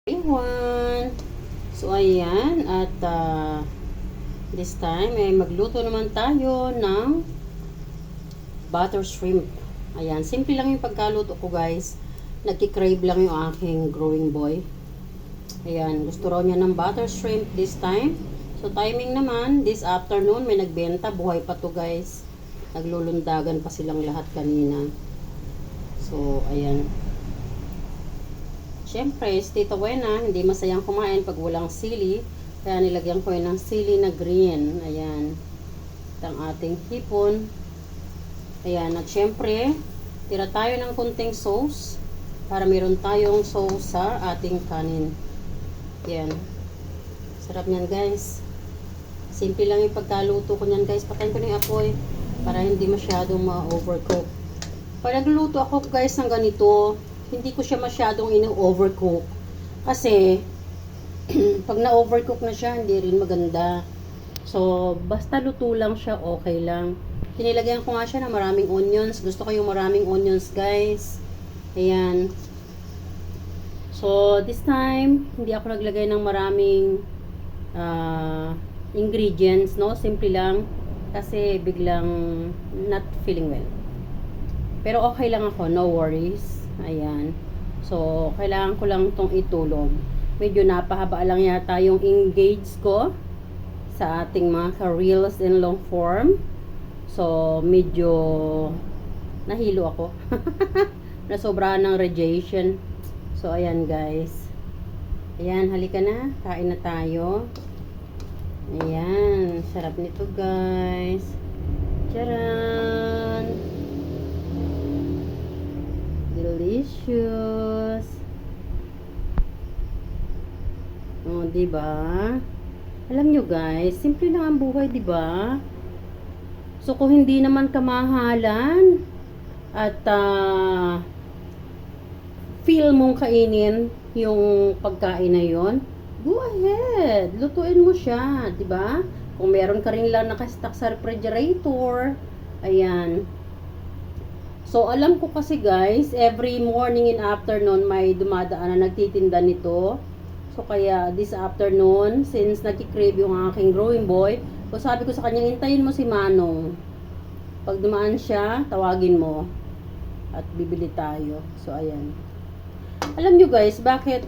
Everyone! So, ayan. At this time, magluto naman tayo ng butter shrimp. Ayan. Simple lang yung pagkaluto ko, guys. Nagkikrave lang yung aking growing boy. Ayan. Gusto raw niya ng butter shrimp this time. So, timing naman, this afternoon, may nagbenta. Buhay pa to, guys. Naglulundagan pa silang lahat kanina. So, ayan. Siyempre, si Tita Wena, hindi masayang kumain pag walang sili. Kaya nilagyan ko yun ng sili na green. Ayan. At ang ating hipon. Ayan. At siyempre, tira tayo ng kunting sauce. Para meron tayong sauce sa ating kanin. Ayan. Sarap niyan, guys. Simple lang yung pagkaluto ko niyan, guys. Patayin ko na yung apoy. Para hindi masyadong ma-overcook. Pag nagluluto ako, guys, ng ganito, hindi ko siya masyadong ino-overcook. Kasi, pag na-overcook na siya, hindi rin maganda. So, basta luto lang siya, okay lang. Tinilagyan ko nga siya ng maraming onions. Gusto ko yung maraming onions, guys. Ayan. So, this time, hindi ako naglagay ng maraming ingredients, no? Simple lang. Kasi biglang not feeling well. Pero okay lang ako, no worries. Ayan. So, kailangan ko lang itong itulog. Medyo napahaba lang yata yung engage ko sa ating mga ka-reels in long form. So, medyo nahilo ako. Nasobrahan ng radiation. So, ayan guys. Ayan, halika na. Kain na tayo. Ayan. Sarap nito guys. Charan! Delicious. Oh, 'di ba? Alam nyo guys, simple lang ang buhay, 'di ba? So kung hindi naman kamahalan at feel mong kainin yung pagkain na 'yon, go ahead. Lutuin mo siya, 'di ba? Kung meron ka rin lang naka-stock sa refrigerator, ayan. So, alam ko kasi guys, every morning and afternoon may dumadaan na nagtitinda nito. So, kaya this afternoon, since nagkikrave yung aking growing boy, so sabi ko sa kanya, hintayin mo si Manong. Pag dumaan siya, tawagin mo. At bibili tayo. So, ayan. Alam nyo guys, bakit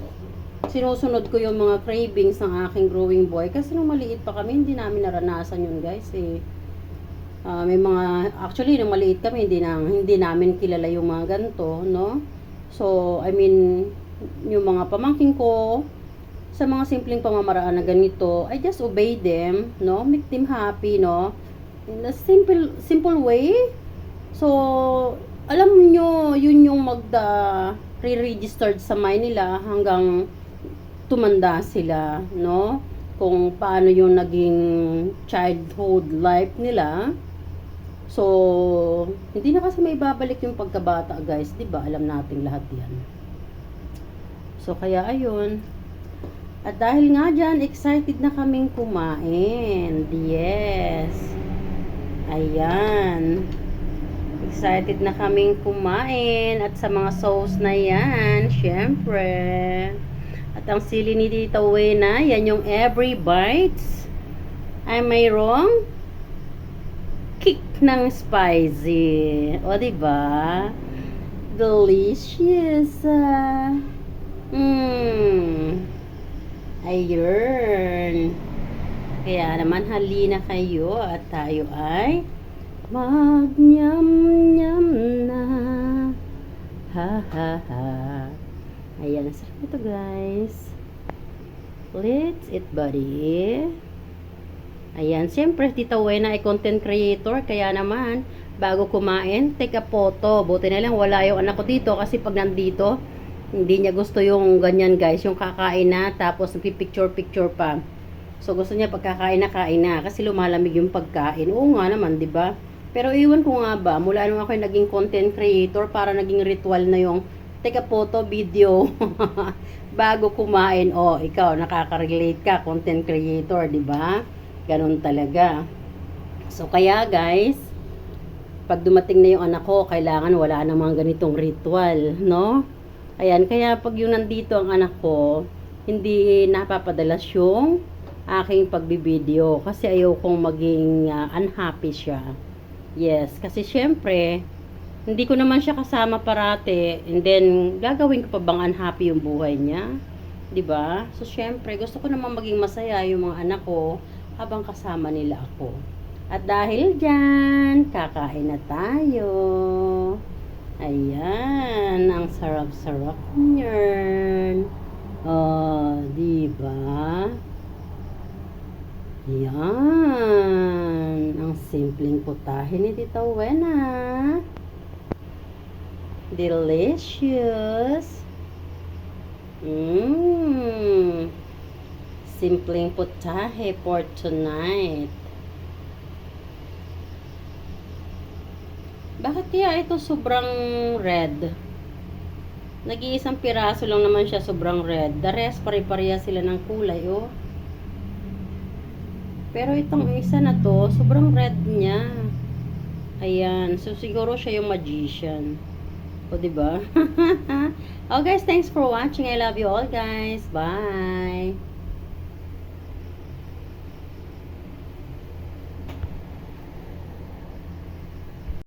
sinusunod ko yung mga cravings ng aking growing boy? Kasi nung maliit pa kami, hindi namin naranasan yun guys eh. May mga, actually, nung maliit kami, hindi namin kilala yung mga ganito, no? So, I mean, yung mga pamangking ko, sa mga simpleng pamamaraan na ganito, I just obey them, no? Make them happy, no? In a simple way. So, alam nyo, yun yung re-registered sa mind nila hanggang tumanda sila, no? Kung paano yung naging childhood life nila. So, hindi na kasi may babalik yung pagkabata, guys. 'Di ba? Alam natin lahat 'yan. So, kaya ayun. At dahil nga diyan, excited na kaming kumain. Yes. Ayan. Excited na kaming kumain. At sa mga sauce na 'yan, syempre. At ang sili ni Tita Wena, yan yung every bites. Am I wrong? Kick ng spicy. O, diba? Delicious. Ayun. Kaya naman, halina kayo at tayo ay mag-nyam-nyam na. Ha, ha, ha. Ayan, sarap ito guys. Let's eat, buddy. Ayan, siyempre, Tita Wena ay content creator, kaya naman, bago kumain, take a photo. Buti na lang, wala yung anak ko dito, kasi pag nandito, hindi niya gusto yung ganyan guys, yung kakain na, tapos picture-picture pa. So, gusto niya pagkakain na, kain na, kasi lumalamig yung pagkain. Oo nga naman, di ba? Pero iwan ko nga ba, mula nung ako naging content creator, para naging ritual na yung take a photo, video, bago kumain. Oh, ikaw, nakaka-relate ka, content creator, di ba? Ganun talaga. So, kaya guys, pag dumating na yung anak ko, kailangan wala namang ganitong ritual, no? Ayan, kaya pag yung nandito ang anak ko, hindi napapadalas yung aking pagbibideo kasi ayaw kong maging unhappy siya. Yes, kasi syempre, hindi ko naman siya kasama parate and then gagawin ko pa bang unhappy yung buhay niya? 'Di ba? So syempre, gusto ko naman maging masaya yung mga anak ko habang kasama nila ako. At dahil diyan, kakain na tayo. Ayan, ang sarap-sarap niyan. Oh, 'di ba? Yan, ang simpleng putahe ni Tita Wena. Delicious. Simpleng putahe for tonight. Bakit kaya ito sobrang red? Nag-iisang piraso lang naman siya sobrang red. The rest pare-pareha sila ng kulay, oh. Pero itong isa na to, sobrang red niya. Ayan. So, siguro siya yung magician. O, diba? Oh, guys, thanks for watching. I love you all, guys. Bye!